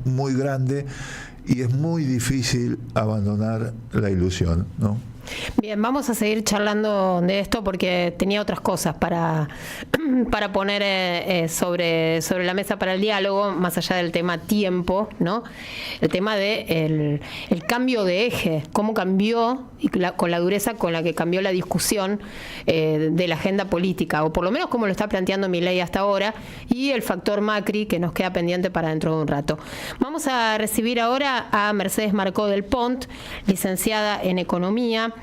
muy grande y es muy difícil abandonar la ilusión, ¿no? Bien, vamos a seguir charlando de esto porque tenía otras cosas para poner sobre la mesa para el diálogo, más allá del tema tiempo, ¿no? El tema de el cambio de eje, cómo cambió y con la dureza con la que cambió la discusión de la agenda política, o por lo menos cómo lo está planteando Milei hasta ahora, y el factor Macri que nos queda pendiente para dentro de un rato. Vamos a recibir ahora a Mercedes Marcó del Pont, licenciada en Economía,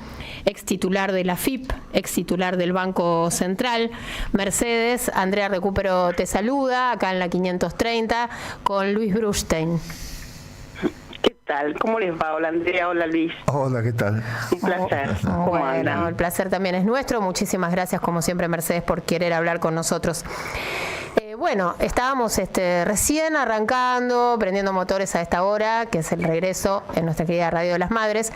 ex titular de la FIP, ex titular del Banco Central. Mercedes, Andrea Recupero te saluda, acá en la 530, con Luis Brustein. ¿Qué tal? ¿Cómo les va? Hola Andrea, hola Luis. Hola, ¿qué tal? Un placer. ¿Cómo andan? El placer también es nuestro. Muchísimas gracias, como siempre, Mercedes, por querer hablar con nosotros. Bueno, estábamos recién arrancando, prendiendo motores a esta hora, que es el regreso en nuestra querida Radio de las Madres,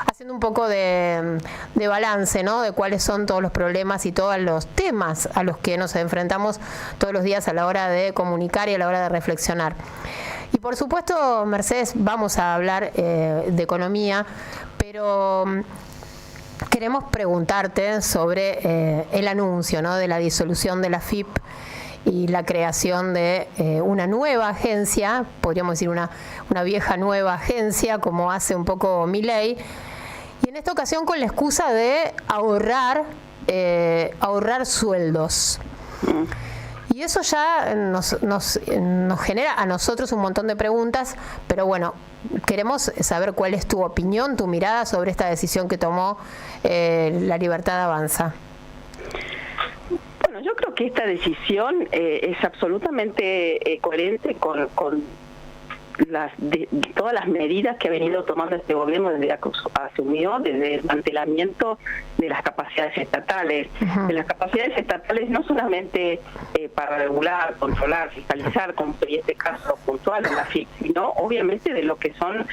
haciendo un poco de balance, ¿no? De cuáles son todos los problemas y todos los temas a los que nos enfrentamos todos los días a la hora de comunicar y a la hora de reflexionar. Y por supuesto, Mercedes, vamos a hablar de economía, pero queremos preguntarte sobre el anuncio, ¿no? De la disolución de la FIP y la creación de una nueva agencia, podríamos decir una vieja nueva agencia, como hace un poco Milei, y en esta ocasión con la excusa de ahorrar sueldos. Y eso ya nos genera a nosotros un montón de preguntas, pero bueno, queremos saber cuál es tu opinión, tu mirada sobre esta decisión que tomó La Libertad Avanza. Bueno, yo creo que esta decisión es absolutamente coherente con todas las medidas que ha venido tomando este gobierno desde que asumió, desde el desmantelamiento de las capacidades estatales. Uh-huh. De las capacidades estatales no solamente para regular, controlar, fiscalizar, como sería este caso puntual en la FIP, sino obviamente de lo que son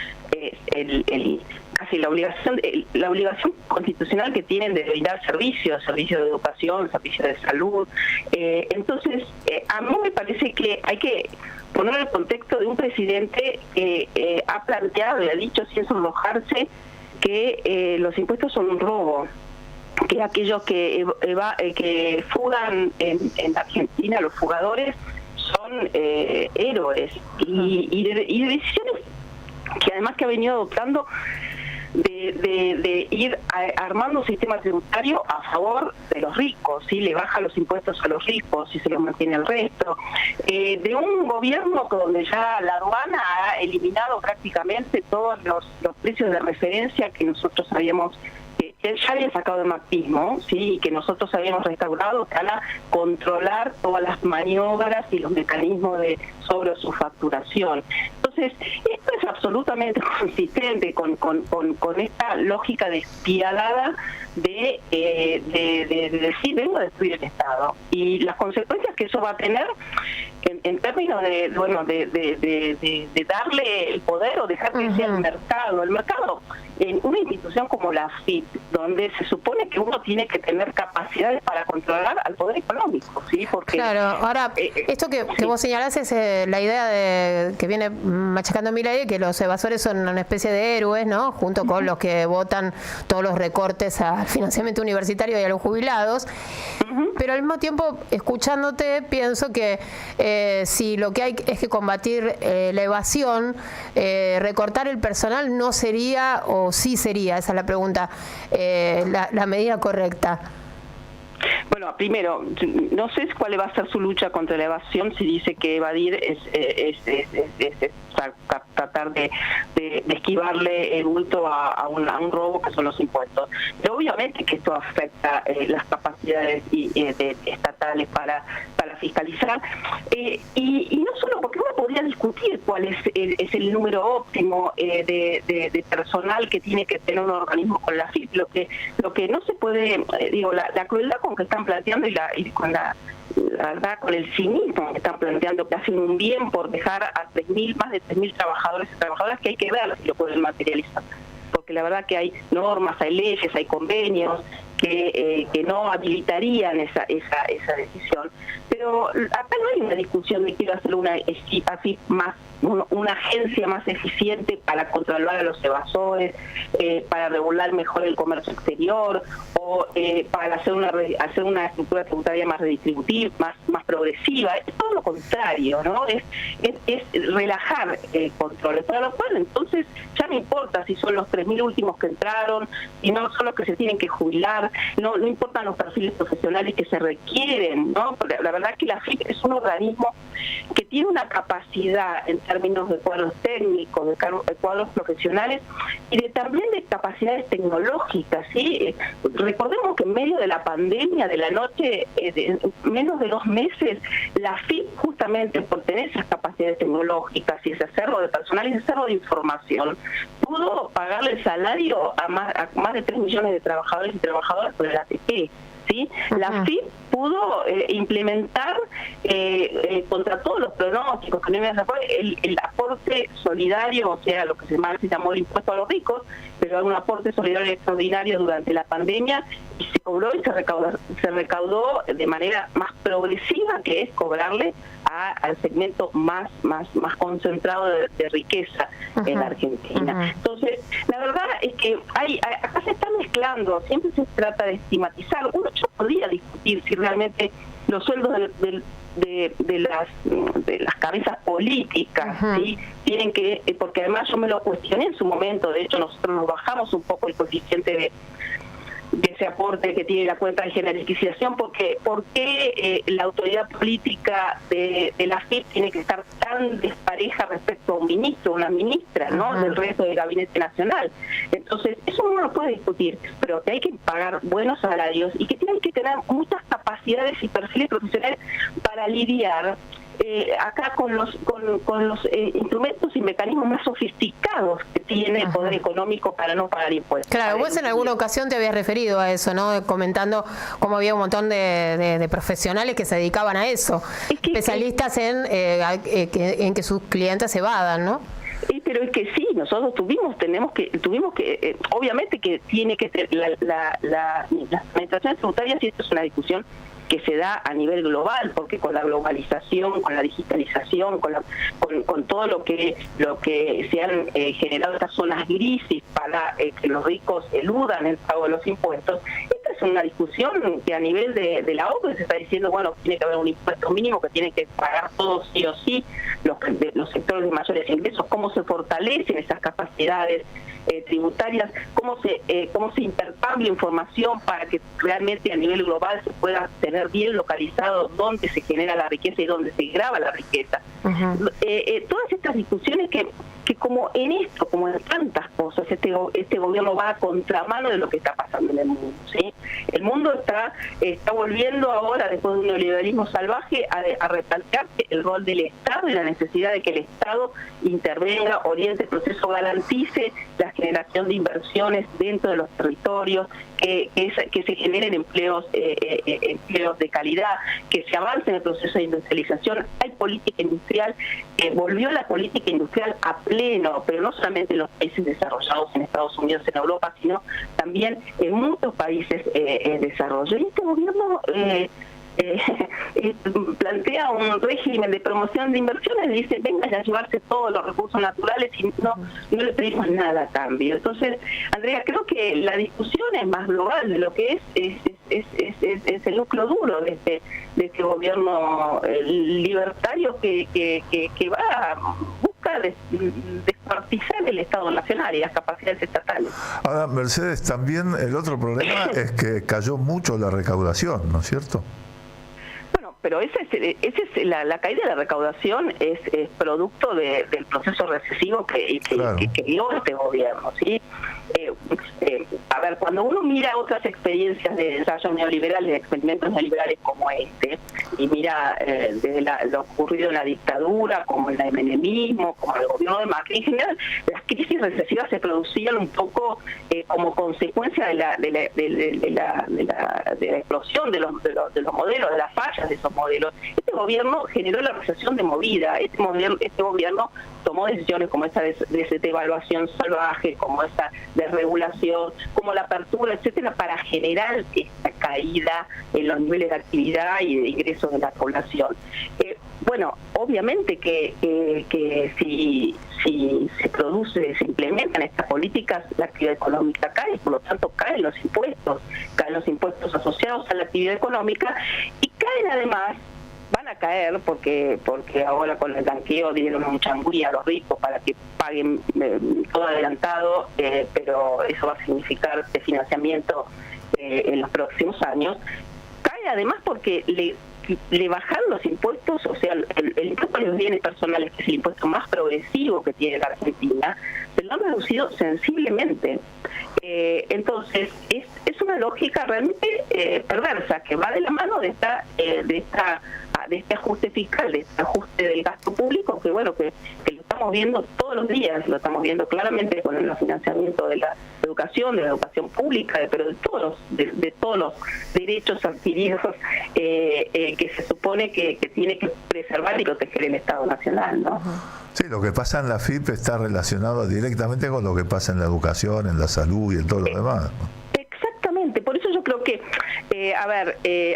casi la obligación constitucional que tienen de brindar servicios de educación, servicios de salud. Entonces, a mí me parece que hay que poner el contexto de un presidente que ha planteado y ha dicho sin sonrojarse que los impuestos son un robo, que aquellos que fugan en Argentina, los fugadores, son héroes, y de decisiones que además que ha venido adoptando de ir armando un sistema tributario a favor de los ricos, ¿sí? Le baja los impuestos a los ricos y se los mantiene al resto. De un gobierno donde ya la aduana ha eliminado prácticamente todos los precios de referencia que nosotros habíamos que ya había sacado del macrismo, ¿sí? Y que nosotros habíamos restaurado para controlar todas las maniobras y los mecanismos sobre su facturación. Entonces, esto es absolutamente consistente con esta lógica despiadada de decir, vengo a destruir el Estado. Y las consecuencias que eso va a tener en términos de darle el poder o dejar que sea el mercado. El mercado, en una institución como la FIP, donde se supone que uno tiene que tener capacidades para controlar al poder económico, ¿sí? Porque claro, ahora, esto que vos señalás es la idea que viene machacando Milei, que los evasores son una especie de héroes, ¿no? Junto con los que votan todos los recortes al financiamiento universitario y a los jubilados. Pero al mismo tiempo, escuchándote, pienso que si lo que hay es que combatir la evasión, recortar el personal no sería, o sí sería, esa es la pregunta, la medida correcta. Bueno, primero, no sé cuál va a ser su lucha contra la evasión si dice que evadir es tratar de esquivarle el bulto a un robo que son los impuestos. Pero obviamente que esto afecta las capacidades estatales para fiscalizar, y no solo porque uno podría discutir cuál es el número óptimo de personal que tiene que tener un organismo con la FIP. Lo que no se puede, la crueldad con que están planteando y con la verdad, con el cinismo que están planteando, que hacen un bien por dejar a más de 3.000 trabajadores y trabajadoras, que hay que ver si lo pueden materializar. Porque la verdad que hay normas, hay leyes, hay convenios que no habilitarían esa decisión. Pero acá no hay una discusión de quiero hacer una AFIP más una agencia más eficiente para controlar a los evasores, para regular mejor el comercio exterior, o para hacer una estructura tributaria más redistributiva, más progresiva. Es todo lo contrario, ¿no? Es relajar controles, para lo cual entonces ya no importa si son los 3.000 últimos que entraron, si no son los que se tienen que jubilar, no importan los perfiles profesionales que se requieren, ¿no? Porque la verdad que la AFIP es un organismo que tiene una capacidad en términos de cuadros técnicos, de cuadros profesionales y también de capacidades tecnológicas, ¿sí? Recordemos que en medio de la pandemia, de la noche, en menos de 2 meses, la AFIP, justamente por tener esas capacidades tecnológicas y ese acervo de personal y ese acervo de información, pudo pagarle el salario a más de 3 millones de trabajadores y trabajadoras por el ATP. ¿Sí? La AFIP pudo implementar contra todos los pronósticos que no me el aporte solidario, o sea, lo que se llamó el impuesto a los ricos, pero un aporte solidario extraordinario durante la pandemia, y se cobró y se recaudó de manera más progresiva, que es cobrarle al segmento más concentrado de riqueza en la Argentina. Entonces, la verdad es que acá se está mezclando, siempre se trata de estigmatizar. Uno ya podría discutir si realmente los sueldos de las cabezas políticas, ¿sí? Tienen que, porque además yo me lo cuestioné en su momento, de hecho nosotros nos bajamos un poco el coeficiente de ese aporte que tiene la cuenta de generalización, porque ¿por qué la autoridad política de la AFIP tiene que estar tan despareja respecto a un ministro, una ministra, ¿no? Del resto del gabinete nacional? Entonces, eso uno lo puede discutir, pero que hay que pagar buenos salarios y que tienen que tener muchas capacidades y perfiles profesionales para lidiar acá con los instrumentos y mecanismos más sofisticados que tiene el poder económico para no pagar impuestos. Claro, vos en alguna ocasión te habías referido a eso, ¿no? Comentando cómo había un montón de profesionales que se dedicaban a eso, especialistas en que sus clientes se evadan, ¿no? Pero es que sí, nosotros tuvimos que obviamente que tiene que ser las administraciones tributarias, y esto es una discusión que se da a nivel global, porque con la globalización, con la digitalización, con todo lo que se han generado estas zonas grises para que los ricos eludan el pago de los impuestos, esta es una discusión que a nivel de la OCDE se está diciendo, bueno, tiene que haber un impuesto mínimo que tiene que pagar todos sí o sí los sectores de mayores ingresos, cómo se fortalecen esas capacidades tributarias, cómo se intercambia información para que realmente a nivel global se pueda tener bien localizado dónde se genera la riqueza y dónde se grava la riqueza. Todas estas discusiones que como en esto, como en tantas cosas, este gobierno va a contramano de lo que está pasando en el mundo, ¿sí? El mundo está volviendo ahora, después de un neoliberalismo salvaje, a replantearse el rol del Estado y la necesidad de que el Estado intervenga, oriente el proceso, garantice la generación de inversiones dentro de los territorios, que se generen empleos de calidad, que se avance en el proceso de industrialización. Hay política industrial, volvió la política industrial a pleno, pero no solamente en los países desarrollados, en Estados Unidos, en Europa, sino también en muchos países en desarrollo. Y este gobierno plantea un régimen de promoción de inversiones, dice vengan a llevarse todos los recursos naturales y no le pedimos nada a cambio. Entonces, Andrea, creo que la discusión es más global de lo que es el núcleo duro de este gobierno libertario que busca despartizar el Estado nacional y las capacidades estatales. Ahora, Mercedes, también el otro problema es que cayó mucho la recaudación, ¿no es cierto? Pero la caída de la recaudación es producto del proceso recesivo que dio este gobierno, ¿sí? A ver, cuando uno mira otras experiencias de ensayo neoliberal, de experimentos neoliberales como este, y mira desde lo ocurrido en la dictadura, como en el menemismo, como en el gobierno de Macri, en general, las crisis recesivas se producían un poco como consecuencia de la explosión de los modelos, de las fallas de esos modelos. Este gobierno generó la recesión de movida. Este gobierno tomó decisiones como esa de devaluación salvaje, como esa desregulación, como la apertura, etcétera, para generar esta caída en los niveles de actividad y de ingresos de la población. bueno, obviamente que si se implementan estas políticas, la actividad económica cae, por lo tanto caen los impuestos asociados a la actividad económica, y caen además, van a caer porque ahora con el blanqueo dieron un changüí a los ricos para que paguen todo adelantado, pero eso va a significar desfinanciamiento en los próximos años. Cae además porque le bajan los impuestos, o sea, el impuesto a los bienes personales, que es el impuesto más progresivo que tiene la Argentina, se lo han reducido sensiblemente. Entonces, es una lógica realmente perversa, que va de la mano de este ajuste fiscal, de este ajuste del gasto público, que bueno, que lo estamos viendo todos los días, lo estamos viendo claramente con el financiamiento de la educación pública, pero de todos los derechos adquiridos que se supone que tiene que preservar y proteger el Estado Nacional, ¿no? Sí, lo que pasa en la FIP está relacionado directamente con lo que pasa en la educación, en la salud y en todo lo demás, ¿no? Exactamente, por eso yo creo que,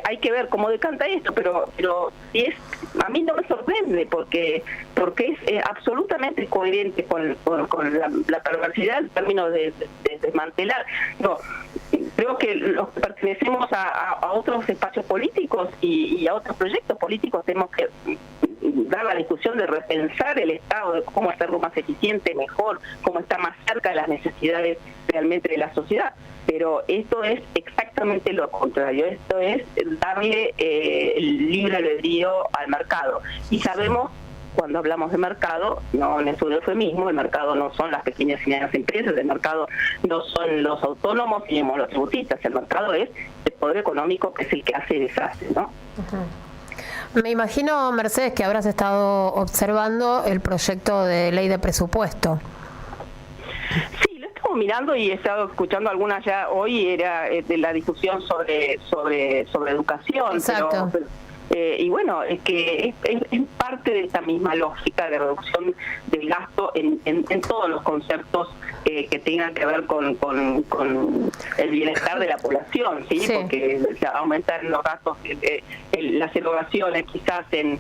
hay que ver cómo decanta esto, pero a mí no me sorprende, porque es absolutamente coherente con la perversidad en términos de desmantelar. No, creo que los que pertenecemos a otros espacios políticos y a otros proyectos políticos tenemos que dar la discusión de repensar el Estado, de cómo hacerlo más eficiente, mejor, cómo estar más cerca de las necesidades realmente de la sociedad. Pero esto es exactamente lo contrario, esto es darle el libre albedrío al mercado. Y sabemos, cuando hablamos de mercado, no es un eufemismo, el mercado no son las pequeñas y medianas empresas, el mercado no son los autónomos ni los tributistas, el mercado es el poder económico, que es el que hace y deshace, ¿no? Me imagino, Mercedes, que habrás estado observando el proyecto de ley de presupuesto. Sí, lo estamos mirando y he estado escuchando algunas ya hoy, era de la discusión sobre educación. Exacto. Y bueno, es que es parte de esta misma lógica de reducción del gasto en todos los conceptos que tengan que ver con el bienestar de la población, ¿sí? Porque aumentar los gastos, las erogaciones quizás en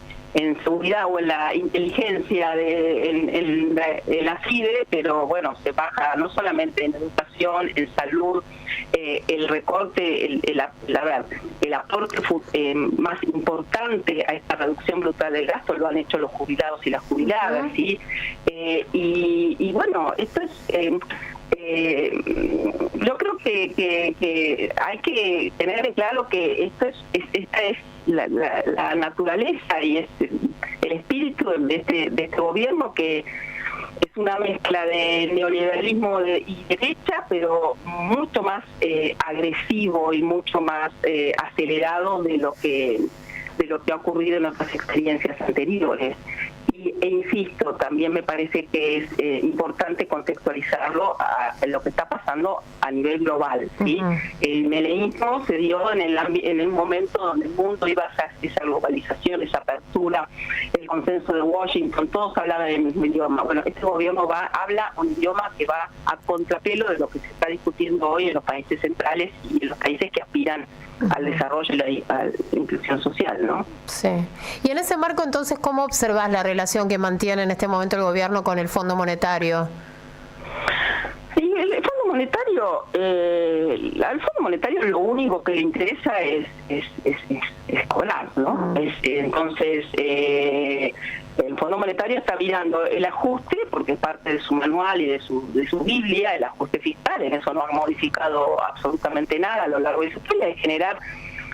seguridad o en la inteligencia en la FIDE, pero bueno, se baja no solamente en educación, en salud, el recorte, el aporte más importante a esta reducción brutal del gasto lo han hecho los jubilados y las jubiladas, ¿sí? Y bueno, esto es... yo creo que hay que tener claro que esta es la naturaleza y es el espíritu de este gobierno, que es una mezcla de neoliberalismo y derecha, pero mucho más agresivo y mucho más acelerado de lo que ha ocurrido en otras experiencias anteriores. E insisto, también me parece que es importante contextualizarlo a lo que está pasando a nivel global, ¿sí? El meleísmo se dio en el momento donde el mundo iba hacia esa globalización, esa apertura, el consenso de Washington, todos hablaban el mismo idioma. Bueno, este gobierno habla un idioma que va a contrapelo de lo que se está discutiendo hoy en los países centrales y en los países que aspiran al desarrollo y a la inclusión social, ¿no? Sí. Y en ese marco, entonces, ¿cómo observás la relación que mantiene en este momento el gobierno con el Fondo Monetario? Sí, el Fondo Monetario, al Fondo Monetario lo único que le interesa es cobrar, ¿no? Entonces, el Fondo Monetario está mirando el ajuste, porque es parte de su manual y de su Biblia, el ajuste fiscal. En eso no han modificado absolutamente nada a lo largo de su historia, de generar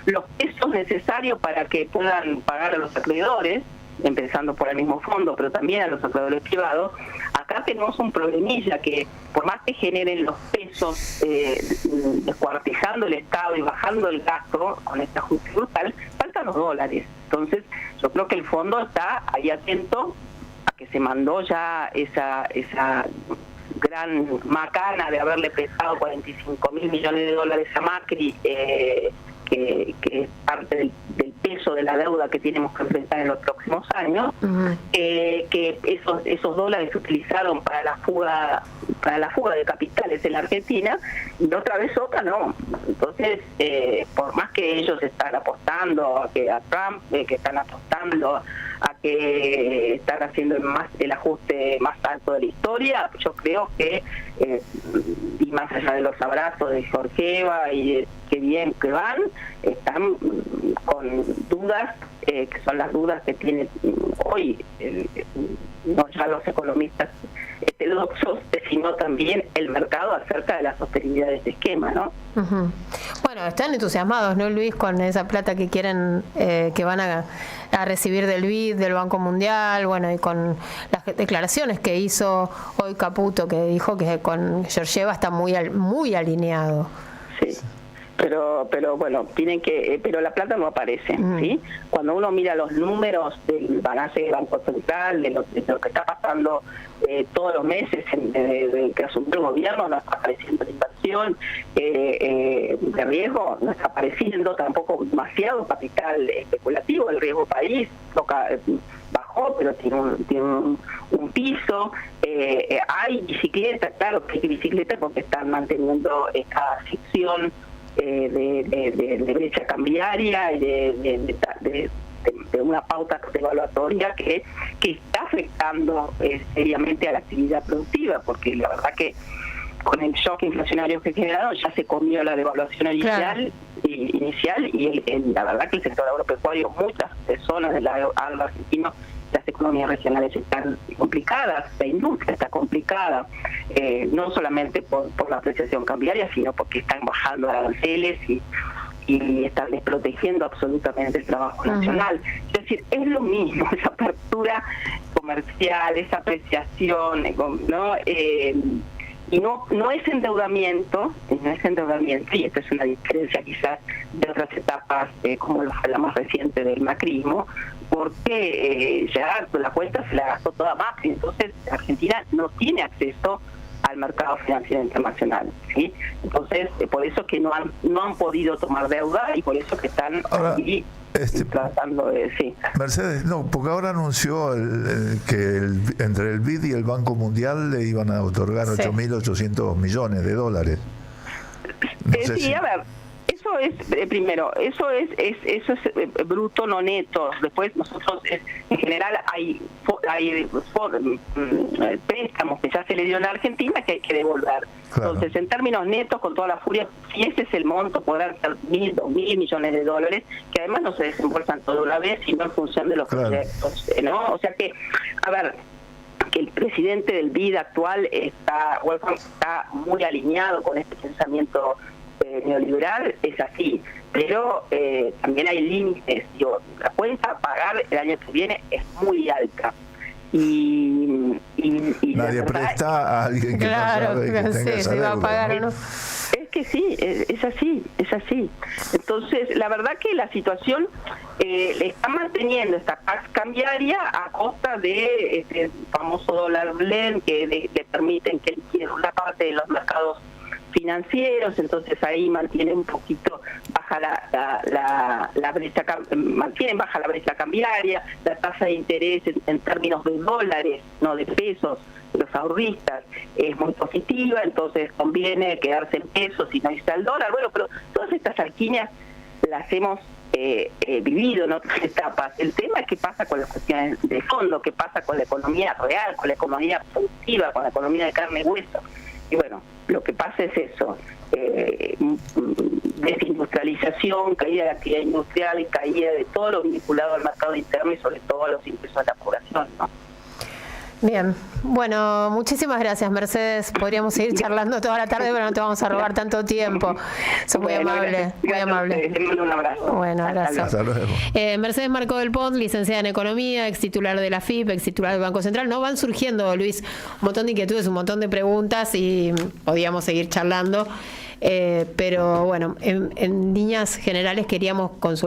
los pesos necesarios para que puedan pagar a los acreedores, empezando por el mismo fondo, pero también a los acreedores privados. Acá tenemos un problemilla, que por más que generen los pesos descuartizando el Estado y bajando el gasto con este ajuste brutal, faltan los dólares. Entonces, yo creo que el fondo está ahí atento a que se mandó ya esa gran macana de haberle prestado 45.000 millones de dólares a Macri, que es parte del peso de la deuda que tenemos que enfrentar en los próximos años, que esos dólares se utilizaron para la fuga de capitales en la Argentina, y otra vez otra no. Entonces, por más que ellos están apostando a Trump, que están apostando a que están haciendo el ajuste más alto de la historia. Yo creo que, y más allá de los abrazos de Georgieva y de qué bien que van, están con dudas, que son las dudas que tienen hoy, no ya los economistas heterodoxos, sino también el mercado acerca de la sostenibilidad de este esquema, ¿no? Uh-huh. Bueno, están entusiasmados, ¿no, Luis, con esa plata que quieren, que van a recibir del BID, del Banco Mundial, bueno, y con las declaraciones que hizo hoy Caputo, que dijo que con Georgieva está muy alineado. Sí. Pero bueno, tienen que, pero la plata no aparece, ¿sí? Cuando uno mira los números del balance del Banco Central, de lo que está pasando todos los meses desde que asumió el gobierno, no está apareciendo la inversión de riesgo, no está apareciendo tampoco demasiado capital especulativo. El riesgo país bajó, pero tiene un piso. Hay bicicleta, claro que hay bicicleta porque están manteniendo esta ficción de brecha cambiaria y de una pauta evaluatoria que está afectando seriamente a la actividad productiva, porque la verdad que con el shock inflacionario que generaron ya se comió la devaluación inicial, y la verdad que el sector agropecuario, muchas zonas del agro argentino, las economías regionales están complicadas, la industria está complicada, no solamente por la apreciación cambiaria, sino porque están bajando aranceles y están desprotegiendo absolutamente el trabajo nacional. Es decir, es lo mismo, esa apertura comercial, esa apreciación, ¿no? Y no es endeudamiento, y esto es una diferencia quizás de otras etapas, como la más reciente del macrismo, porque ya la cuenta se la gastó toda Macri, entonces Argentina no tiene acceso al mercado financiero internacional, ¿sí? Entonces, por eso que no han podido tomar deuda y por eso que están aquí tratando de... Sí. Mercedes, no, porque ahora anunció que entre el BID y el Banco Mundial le iban a otorgar 8.800 millones de dólares. A ver, eso es, primero, eso es bruto, no neto. Después nosotros, en general, hay préstamos que ya se le dio a la Argentina que hay que devolver. Claro. Entonces, en términos netos, con toda la furia, si ese es el monto, podrán ser 1.000, 2.000 millones de dólares, que además no se desembolsan toda una vez, sino en función de los proyectos, ¿no? O sea que, a ver, que el presidente del BID actual Wolfgang, está muy alineado con este pensamiento neoliberal, es así, pero también hay límites. La cuenta a pagar el año que viene es muy alta y nadie presta a alguien que no sabe que tenga esa deuda, va a pagar, ¿no? Es que sí, es así. Entonces, la verdad que la situación le está manteniendo esta paz cambiaria a costa de este famoso dólar blend que le permiten que liquide una parte de los mercados financieros, entonces ahí mantiene un poquito baja la brecha, mantienen baja la brecha cambiaria, la tasa de interés en términos de dólares, no de pesos, los ahorristas es muy positiva, entonces conviene quedarse en pesos y no irse al dólar. Bueno, pero todas estas alquimias las hemos vivido en otras etapas. El tema es qué pasa con las cuestiones de fondo, qué pasa con la economía real, con la economía productiva, con la economía de carne y hueso. Y bueno, lo que pasa es eso, desindustrialización, caída de la actividad industrial y caída de todo lo vinculado al mercado interno y sobre todo a los ingresos de la población, ¿no? Bien, bueno, muchísimas gracias, Mercedes. Podríamos seguir charlando toda la tarde, pero no te vamos a robar tanto tiempo. Sos muy amable, muy amable. Les mando un abrazo. Bueno, abrazo. Hasta luego. Mercedes Marcó del Pont, licenciada en Economía, ex titular de la FIP, ex titular del Banco Central. No van surgiendo, Luis, un montón de inquietudes, un montón de preguntas y podíamos seguir charlando. Pero bueno, en líneas generales queríamos consultar.